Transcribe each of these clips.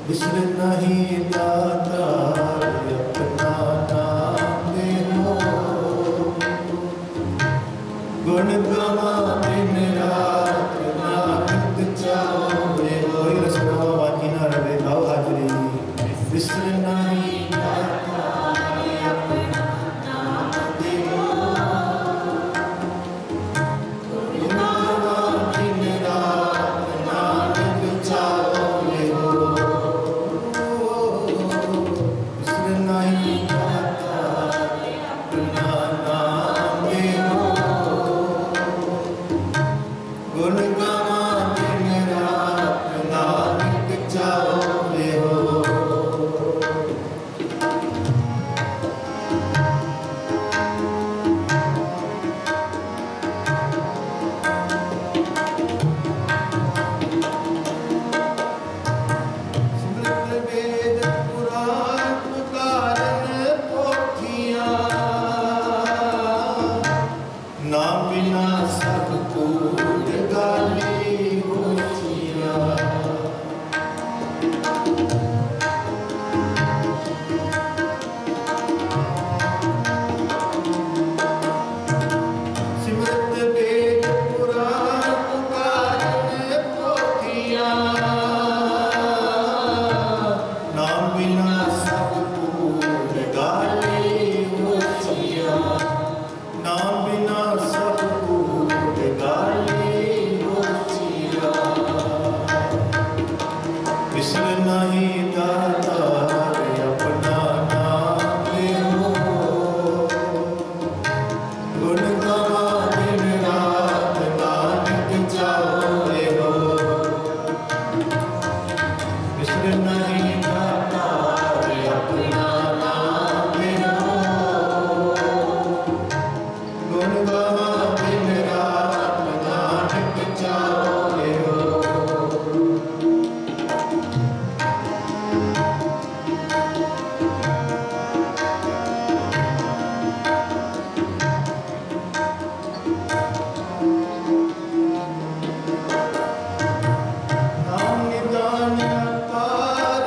बिसर नहीं दातार अपना नाम ले हो, गुण गवा दिन रात नानक चाहे हो। रसना बाकी ना रहे आओ हाजरी। बिसर नहीं दातार अपना नाम ले हो, गुण गवा दिन रात नानक चाहे हो। बिसर नहीं दातार अपना नाम ले हो, गुण गावा दिन रात नानक चाहे हो। स्मृत वेद पुराण कारण पोथियां, नाम बिना सब कूड़ गाली होशियां। सिमरत वेद पुराण कारण पोथियां, नाम बिना सब कूड़ गाली होशियां। नाम बिना सब कूड़ गाली होशियां। बिसर नहीं दातार अपना नाम ले हो, गुण गवा दिन रात नानक चाहे हो। बिसर नहीं दातार अपना नाम ले हो, गुण गवा दिन रात नानक चाहे हो। नाम निदान अपार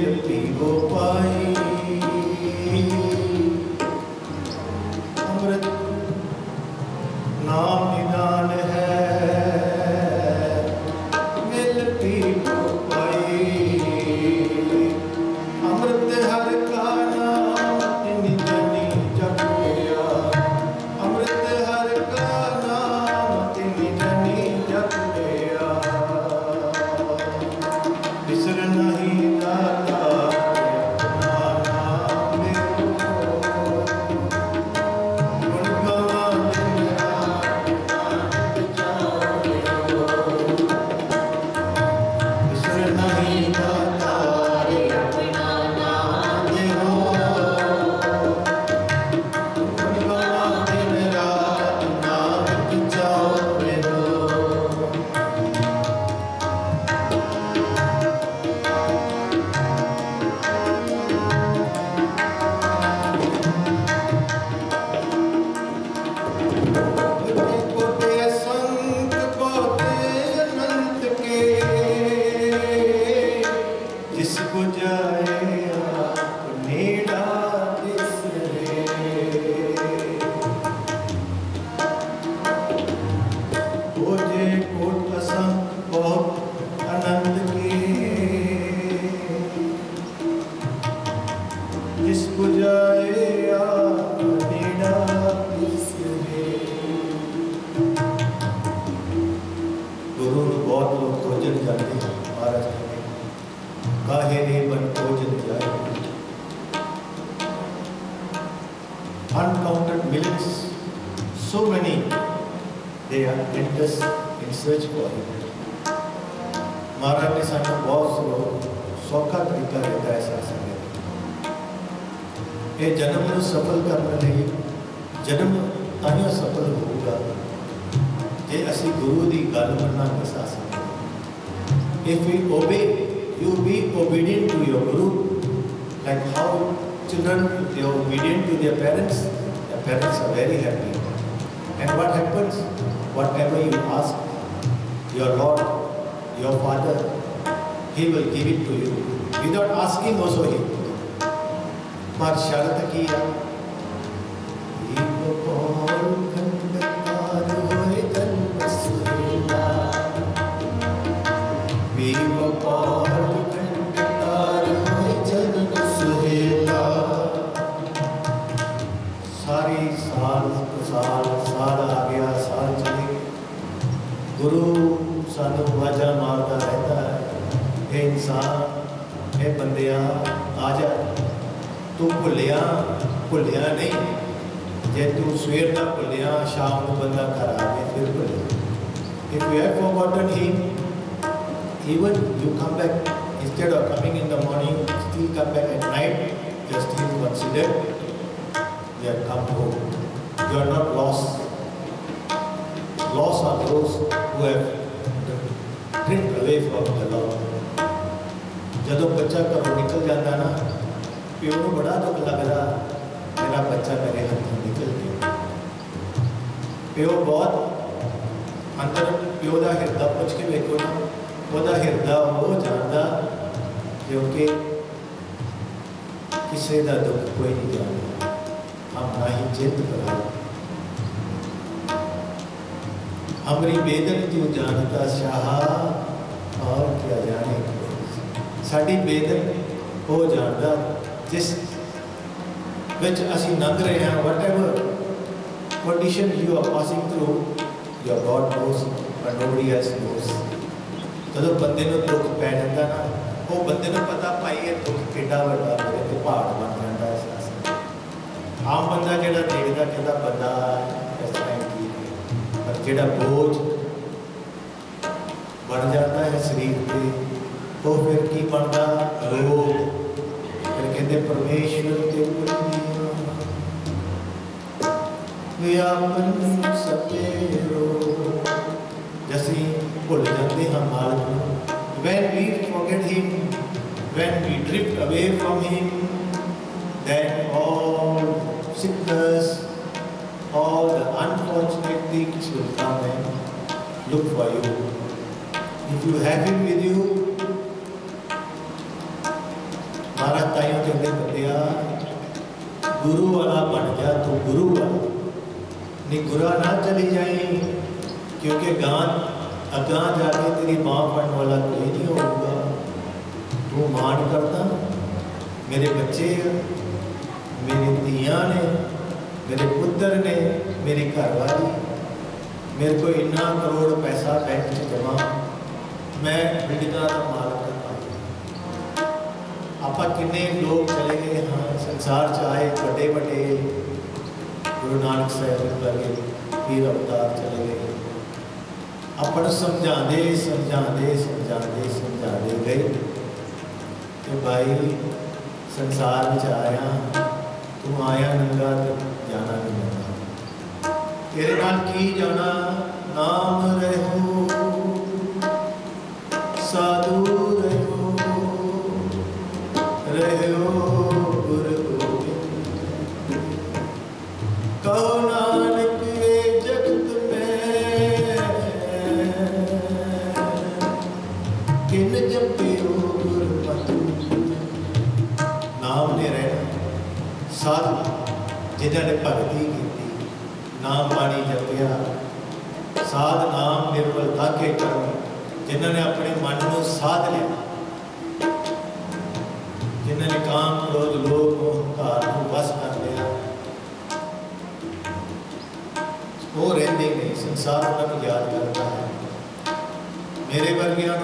मिल पीवो पाई। अमृत नाम निदान है, मिल पीवो पाई। अमृत हर का नाम तिनि जनी जप गया। अमृत हर का नाम तिनि जनी जप गया। बिसर नहीं दाता अपना नाम मेरो। गुण गवा दिन रात नानक जाओ। बिसर नहीं दाता अपना नाम मेरो। गुण गवा दिन रात नानक जाओ मेरो। कोटि कोटि असंख्य कोटि अनंत के, जिस बुझाए आप नेड़ा बिसरे। खोजे कोट असंख्य कोट अनंत के, जिस बुझाए आप नेड़ा बिसरे। गुरु ਨੂੰ बहुत लोग खोजन जाते हैं। महाराज कहते काहे रे बन खोजन जाए। Uncounted millions, so many, they are endless in search for him. महाराज ने सानू बहुत सौखा तरीका दिता है सासंग। ये जन्म ਨੂੰ सफल करने ਲਈ जन्म ताहियों सफल होगा जे असी गुरु की गल मनांगे Sasang. If we obey, you be obedient to your guru, like how children they are obedient to their parents are very happy. And what happens? Whatever you ask your Lord, your Father, He will give it to you without asking also He will. पर शर्त की है, एक पौर खंडकार होए जन्म सुहेला। एक पौर खंडकार होए जन्म सुहेला। सारी साल आ गया, साल चले गए। गुरु सानू वाजा मारता रहता है, हे इंसान, हे बंदिया आ जा। तू भुलिया नहीं, जे तू सवेर का भुलिया शाम को बंदा घर आ गया फिर भुलिया। If you have forgotten him, even you come back, instead of coming in the morning, still come back at night, you are still considered you have come home. You are not lost. Lost are those who have drifted away from the Lord. जदों बच्चा घरों निकल जाता ना, प्यो को बड़ा दुख लगता, मेरा बच्चा मेरे हाथों निकल गया। प्यो बहुत अंदर प्यो का हिरदा पुछ के वेखो ना, वह हिरदा वो जानता क्योंकि किसी का दुख कोई नहीं जानता। हम ना ही चिंत करा। हमारी बेदन तू जानता शाह, और क्या जाने साड़ी बेदन वो जानता जिस which असी लंघ रहे हैं। whatever condition you are passing through, your God knows but nobody else knows. जब बंदे को दुख पै जाता ना, वो बंदे को पता भाई ये दुख कितना बड़ा मेरे ते पहाड़ बन जाता है। आम बंदा जो देखता कहता बंदा इस तरह ठीक है, पर जो बोझ बढ़ जाता है शरीर पे, वो फिर की बनता रोग। फिर कहते परमेश्वर के व्यापन सतेरो, जैसे भूल जाते हम मालिक को। When we forget Him, when we drift away from Him, then all sickness, all the unfortunate things will come and look for you. If you have Him with you, महाराज ताइयों कहते बंदिया गुरु वाला बन जा, तू गुरु वाला नहीं, गुरा ना चली जाए, क्योंकि अगां जाके तेरी मां बनने वाला कोई नहीं होगा। तू मान करता, मेरे बच्चे मेरी धियां ने, मेरे पुत्र ने, मेरी घरवाली, मेरे को इन्ना करोड़ पैसा बैंक में जमा, मैं बिल्डिंगां का मालक है। आपा किन्ने लोग चले गए हाँ संसार च आए, बड़े बड़े गुरु नानक साहब वर्गे पीर अवतार चले गए, अपन समझाते समझाते समझाते समझाते गए कि भाई संसार में आया, तू आया नंगा तो जाना नहीं मिलता, तेरे नाल की जाना, नाम रहो साधु रहो, रहो गुरु गोविंद, कहो नानक ये जगत में, किन जपियो गुरमति। नाम ने रहना, साधु जिन्होंने भगती की, नाम बाणी जपिया, साध नाम निर्बलता के कर्म, जिन्होंने अपने मन को साध लिया, जिन्होंने काम क्रोध लोभ अहंकार को वश कर लिया, वो रहते नहीं, संसार उन्होंने याद करता है। मेरे वर्गिया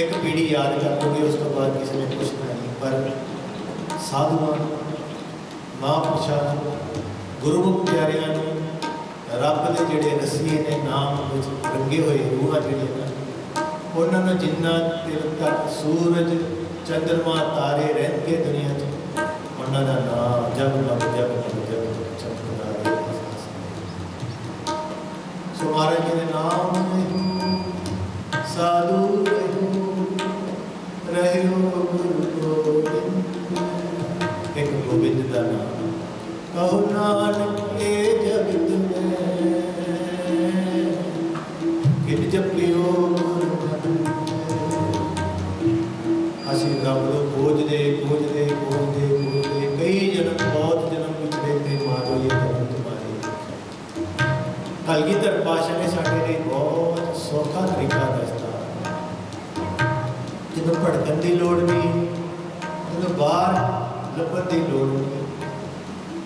एक पीढ़ी याद कर लोगे, उस तो बाद किसी ने पूछना नहीं, पर साधुआं महापुरुषां गुरुमुख प्यारियां रब के जिहड़े रसीए ने नाम विच रंगे हुए रूहां जिहड़ियां उन्होंने जिन्ना चिर तक सूरज चंद्रमा तारे रहते दुनिया च, उन्होंने नाम जगमग जगमग जगमग चमकदा रहे। सो महाराज जी ने नाम साधु रहो गुरु गोविंद, एक गोविंद का नाम, कहो नानक ये जगत में, किन जपियो असी रब को खोजते खोजते खोजते खोजते कई जन्म बहुत जन्म पिछले थे, मारो ये जन्म तुम्हारे। कलगीधर पातशाह ने साढ़े लिए बहुत सौखा तरीका दसता, जो भड़कन की लोड़ नहीं, जो बाहर लभन की लोड़ नहीं,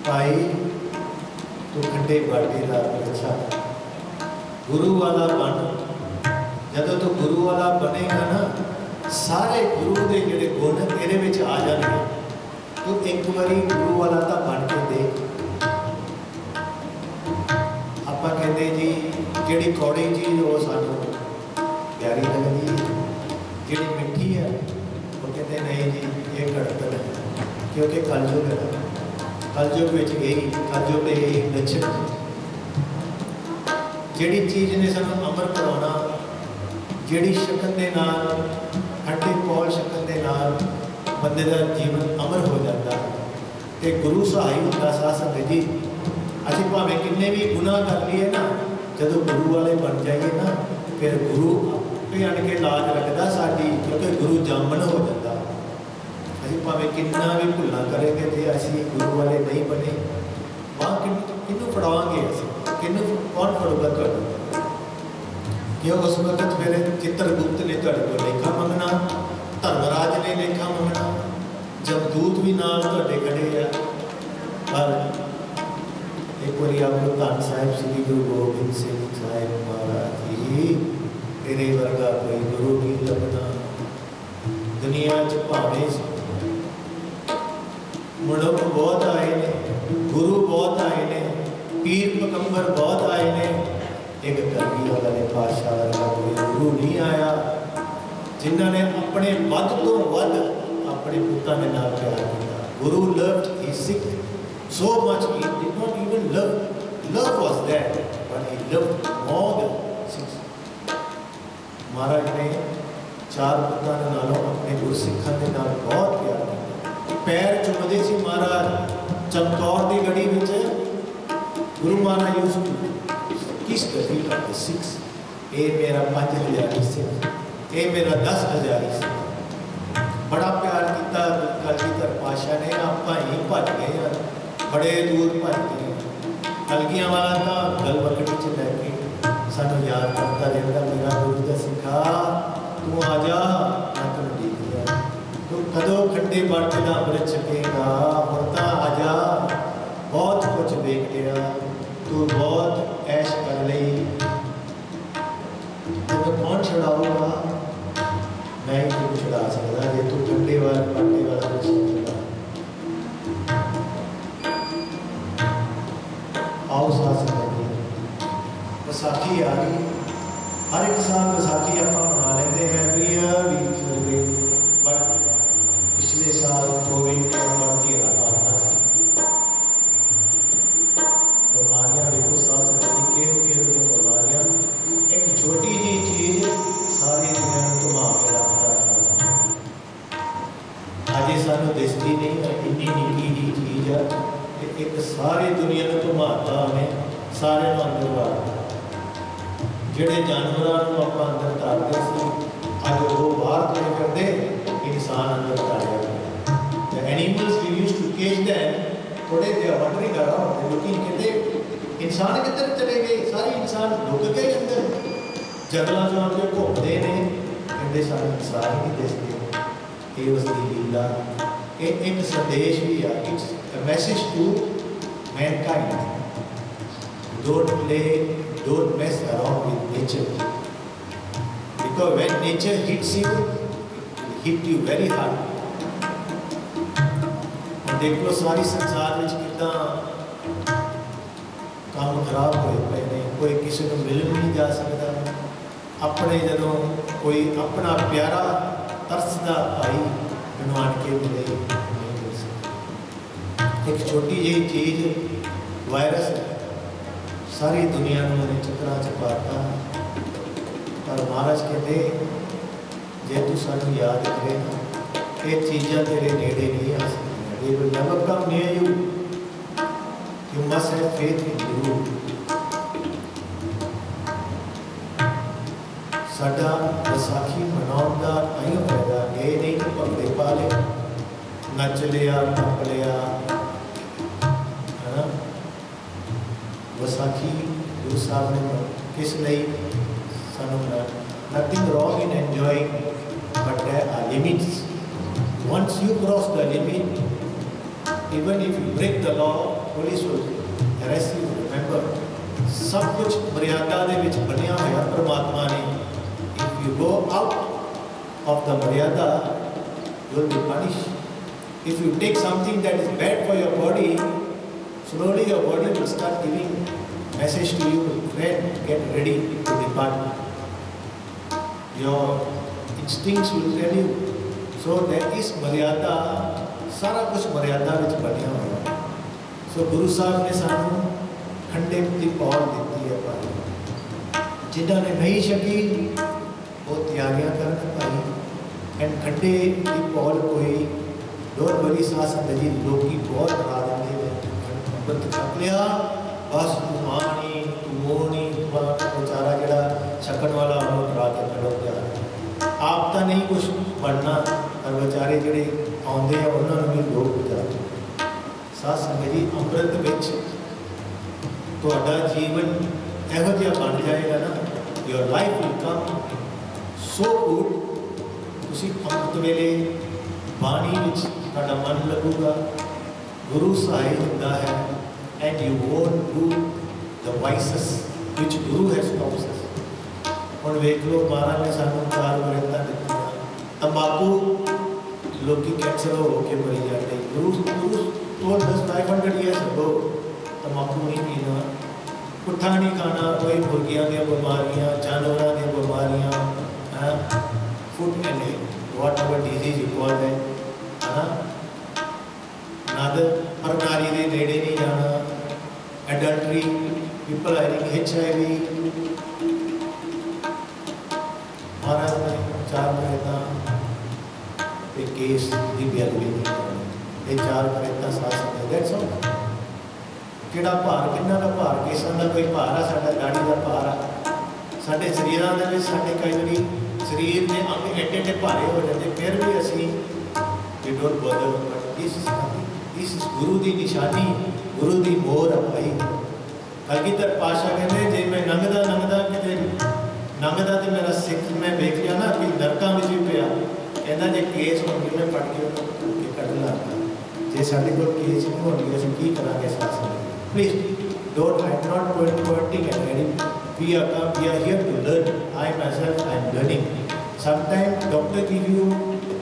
भाई तू खंडे बाटे का अच्छा गुरु वाला बन। जब तू गुरु वाला बनेगा ना, सारे गुरु के जोड़े गुण तेरे विच आ जाएंगे। तू एक बारी गुरु वाला तो बन के देख। आपां कहते जी जिहड़ी कौड़ी चीज़ वो सानू प्यारी लगती है, जिहड़ी मिठी है वो कहते नहीं जी ये घड़तन है, क्योंकि कलयुग है, कलयुग में यही कलयुग के यही लक्षण। जिहड़ी चीज़ ने सानू अमर करवाना, जिहड़ी शक्ल के नाल ठंडे पौल शक्ल के नाल बंदे का जीवन अमर हो जाता है, तो गुरु सहाय होता। सा संगत जी असीं भावें किन्ने भी गुनाह कर लिए ना, जब गुरु वाले बन जाइए ना, फिर गुरु आपे आन के लाज रखता साडी, क्योंकि गुरु जामन हो जाता। असीं भावें किन्ना भी भुल्ला करेंगे, जो असीं गुरु वाले नहीं बने, वहाँ किन्नू फड़ावांगे, किन्नू कौन फड़ूगा तुहानू? कि उस वक्त फिर चित्रगुप्त ने तुहाडे कोल लेखा मंगना, धर्मराज ने लेखा मंगना, जमदूत भी नाल तुहाडे खड़े आ। पर एक बार आपको धन साहिब श्री गुरु गोबिंद सिंह साहिब महाराज जी, तेरे वर्गा कोई गुरु नहीं लभना दुनिया च। भावें मनुख बहुत आए ने, गुरु बहुत आए ने, पीर पगंबर बहुत आए ने, एक कलगी वाले पातशाह वाला कोई गुरु नहीं आया जिन्होंने अपने वध तो वध अपने पुत्तां दे नाल प्यार किया। गुरु loved his sick so much, he did not even love was there, but he loved more than six. महाराज ने चार पुत्तां दे नालों अपने गुरसिखां दे नाल बहुत प्यार किया। पैर चुमदे सी महाराज चमकौर की गढ़ी विच गुरु महाराज यूज्ड टू किस the feet of the six. ये मेरा 5000 सिख, ये मेरा 10,000 सिख, बड़ा प्यार किया। बड़े दूर भजते हैं। कलगियां वाला तो गलबकड़ी च लैके सानू याद करता रहता, मेरा गुरु का सिखा तू आ जा, मैं तेन देख लिया, तू कदों खंडे बाटे का अमृत छकेगा, हुण तां आ जा, बहुत कुछ देख लिया, तू बहुत ऐश कर ली, तेन कौन छुड़ाऊगा, मैं ही तेन छुड़ा सकता जे तू खंडे वाले बाटे वाला कुछ छड़ा। आओ साथ संगत विसाखी आ गई, हर एक साल विसाखी आप मना लेते हैं, बट पिछले साल कोविड ने घेरा पाता सी, बीमारियां देखो साथ संगत किहो बीमारियां, एक छोटी जी चीज सारी दुनिया को घुमा के रखता साथ संगत। अजे सानू दिसदी नहीं, इन्नी निक्की जी चीज है, एक सारी दुनिया को घुमाता उन्हें, सारे अंदर वाड़ ਜਿਹੜੇ ਜਾਨਵਰਾਂ ਨੂੰ ਆਪਾਂ ਅੰਦਰ ਧਾਰਦੇ ਸੀ, ਅੱਜ ਉਹ ਬਾਹਰ ਤੋਂ ਕਰਦੇ, ਇਨਸਾਨ ਅੰਦਰ ਧਾਰਿਆ ਗਿਆ। The animals we used to cage them, थोड़े they are wandering around, they looking, कहते इंसान किधर चले गए, सारे इंसान लुक गए अंदर, जंगलों चों आके घूमते ने, कहते सारे इंसान ही नहीं दिसते। ये उसकी लीला, ये एक संदेश भी है, it's a message to mankind. Don't play, don't mess around with nature, because when nature hits you, it hit you very hard. और देख लो सारी संसार में कितना काम खराब होए पे ने, कोई किसी को मिल भी नहीं जा सकता, अपने जदों कोई अपना प्यारा तरसदा भाई मैनू आन के मिले नहीं मिल सकता। एक छोटी जी चीज वायरस सारी दुनिया में उन्हें चक्रा च पाता, पर महाराज कहते जे तू सानू याद करेगा, ये चीज़ां तेरे नेड़े नहीं आ सकती, they will never come near you, you must have faith in Guru। साडा विसाखी मनाउण दा इहो फायदा ये नहीं कि भंगड़े पा ले, नच लिया, टप लिया, है ना। विसाखी गुरु साहब ने किस लिए सानू nothing wrong in enjoying, but there are limits. Once you cross the limit, even if you break the law, police will arrest you. Remember, सब कुछ मर्यादा दे विच बनिया होया परमात्मा ने। If you go out of the मर्यादा, you will be punished. If you take something that is bad for your body, slowly your body will start giving message to you, friend, get ready to depart. Your instincts will tell you. So there is मर्यादा, सारा कुछ मर्यादा विच बनिया हुआ। So गुरु साहब ने सानू खंडे की पौल दी है भाई, जिन्हों ने नहीं छकी वो तैयारियां करन भाई। एंड खंडे की पौल कोई डोंट वरी साथ संगत जी, लोग बहुत डरा देंगे, छक लिया बस तू मां नहीं, तू मोह नहीं, बेचारा जड़ा छकन वाला उन्होंने डरा के खड़ो गया। आप तो नहीं कुछ बनना, पर बेचारे जड़े आते हैं उन्होंने भी लोग बचा। साथ संगत जी, अमृत विच तुहाडा जीवन इहो जिहा बन जाएगा ना, your life will come so good. तुसीं अमृत वेले बाणी विच तुहाडा मन लगूगा, गुरु सहाय होता है, and you won't do the vices which Guru has taught us. और देख लो महाराज ने सानू 4 वरदान दिते, तंबाकू लोग कैंसर हो के मरी जाते, गुरु told us 500 years ago तंबाकू नहीं पीना, पुट्ठा नहीं खाना, कोई मुर्गियां दी बीमारियां, जानवरां दी बीमारियां, food and whatever disease you call it, है ना। हर नारी के नेड़े नहीं जाना, एडल्टरी, पीपल हैविंग HIV। महाराज ने 4 करेता केस की बेअदबी नहीं करनी, ये 4 करेता साथ सकते। That's all. किहड़ा भार, किन्ना का भार, केसां का कोई भार आ, साडा दाड़ी का भार आ, साडे शरीरां दे विच साडे कई वारी शरीर के अंग एडे एडे भारे हो जाते, फिर भी असीं वी don't bother. But this is गुरु की निशानी, गुरु की मोहर है भाई। कलगीधर पातशाह कहते जे मैं लंघदा लंघदा किते लंघदा तो मेरा सिख मैं देख लिया ना कि नरकों में भी पिया, कहना जे केस होंगे मैं पढ़ के कट लाँगा, जे साढ़े को केस नहीं होंगे असं की करांगे शासन। Please don't, I am not pointing and heading. We are here to learn. I myself I am learning. Sometimes doctor give you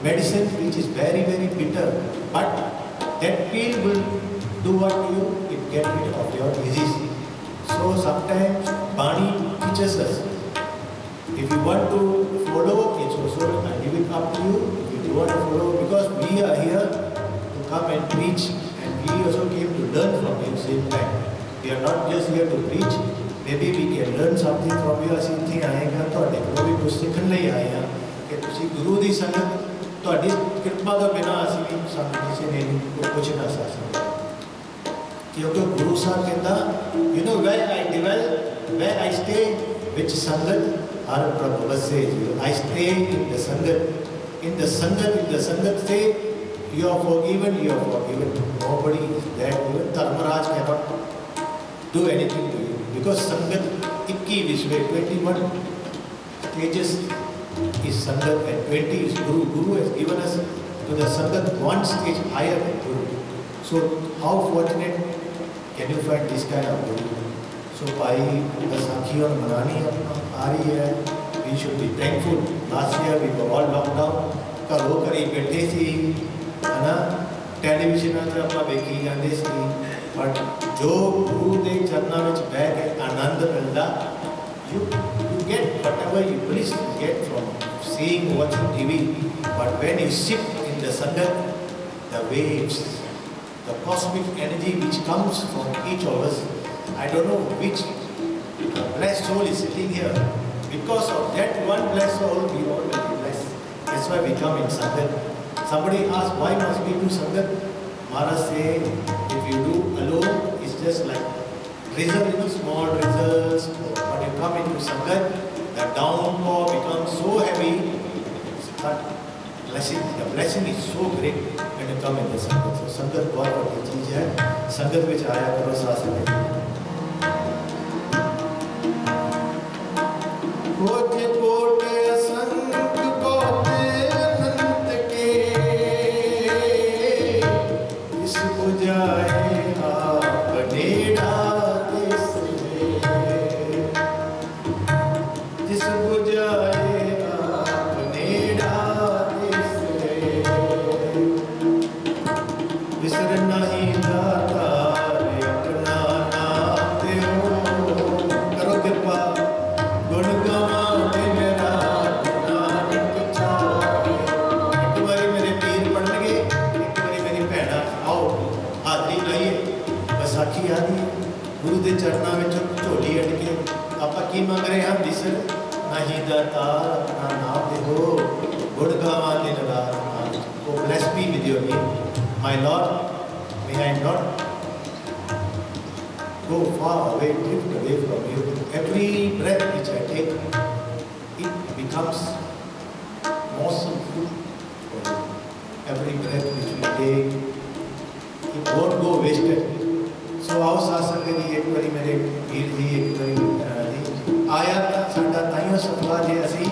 medicine which is very very bitter, but that pill will do what you, it get rid of your disease. So sometimes Bani teaches us. If you want to follow, it's also I leave it up to you. If you want to follow, because we are here to come and preach, and we also came to learn from you same time. We are not just here to preach. Maybe we can learn something from you. ਅਸੀਂ ਇੱਥੇ ਆਏ ਹਾਂ ਤੁਹਾਡੇ ਕੋਲੋਂ ਵੀ ਕੁਝ ਸਿੱਖਣ ਲਈ ਆਏ ਹਾਂ ਕਿ ਤੁਸੀਂ ਗੁਰੂ ਦੀ ਸੰਗਤ, ਤੁਹਾਡੀ ਕਿਰਪਾ ਤੋਂ ਬਿਨਾਂ ਅਸੀਂ ਵੀ ਸਾਨੂੰ ਕਿਸੇ ਨੇ ਕੁਝ ਨਾ ਸਾ ਸਕਦਾ। क्योंकि गुरु साहब कहता, you know where I dwell, where I stay, which sangat har prabhu vasse. I stay in the sangat. In the sangat say you are forgiven, you are forgiven. Nobody is there. Even Dharmaraj cannot do anything to you because sangat 21 vishwe 21 stages is sangat and 20 is guru. Guru has given us to the sangat one stage higher than guru. So how fortunate can you find this kind of guru? So भाई बैसाखी और मनानी आ रही है, we should be thankful. Last year we were all locked down, घरों घरी बैठे सी, है ना, टेलीविजन पर अपना देखी जाते सी, बट जो गुरु के चरणों में बैठ के आनंद मिलता, you get whatever you bliss get from seeing, watching TV, but when you sit in the sangat, the waves, the cosmic energy which comes from each of us, I don't know which blessed soul is sitting here. Because of that one blessed soul, we all will be blessed. That's why we come in Sangat. Somebody asked, why must we do Sangat? Maharaj say, if you do alone, it's just like result, small results. But you come into Sangat, the downpour becomes so heavy, but the blessing is so great when you come in the Sangat. So Sangat बहुत बड़ी चीज़ है. संगत में आया करो साथ में. कोटि कोटि असंख्य कोटि अनंत के, जिस बुझाए आप नेड़ा जिसने, जिस बुझाए आप नेड़ा जिसने, विसर नहीं दाता अपना नाम देओ. करो कृपा गुण गावा दिन रात नानक चाहे. एक बारी मेरे पीर पढ़नगे, एक बारी मेरी भैणा आओ हाजरी लाइए. बैसाखी आ रही है, गुरु के चरणों में झोली अड़ के आप की मंग रहे हैं, विसर नहीं दाता अपना नाम देओ. गुण गावा दिन रात Nanak. Oh, bless me with your name, my Lord. May I not go far away, drift away from you. Every breath which I take, it becomes awesome food for you. Every breath which we take, it won't go wasted. So आओ सासंग के लिए एक बारी मेरे वीर जी, एक बारी आया साडा ताइयों सफला जे असी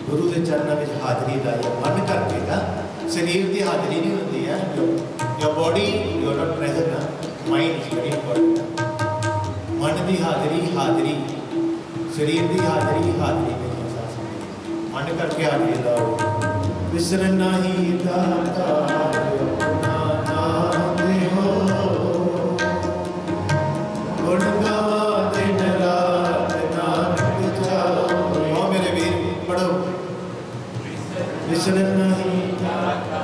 गुरु के चरणों में हाजरी लाइए मन करके ना. शरीर की हाजरी नहीं होती है. Your body, you are not present ना. Mind is very important. मन की हाजरी हाजरी, शरीर की हाजरी हाजरी में साथ मन करके हाजरी लाओ. विसर नहीं दाता अपना नाम देओ. गुण गावा दिन रात नानक चाहे. आओ मेरे वीर पढ़ो. विसर नहीं दाता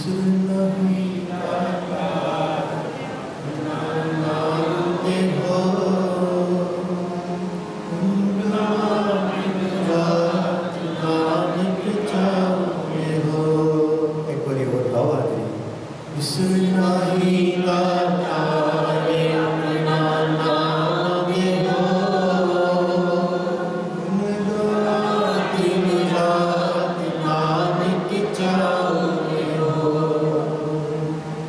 ईश्वर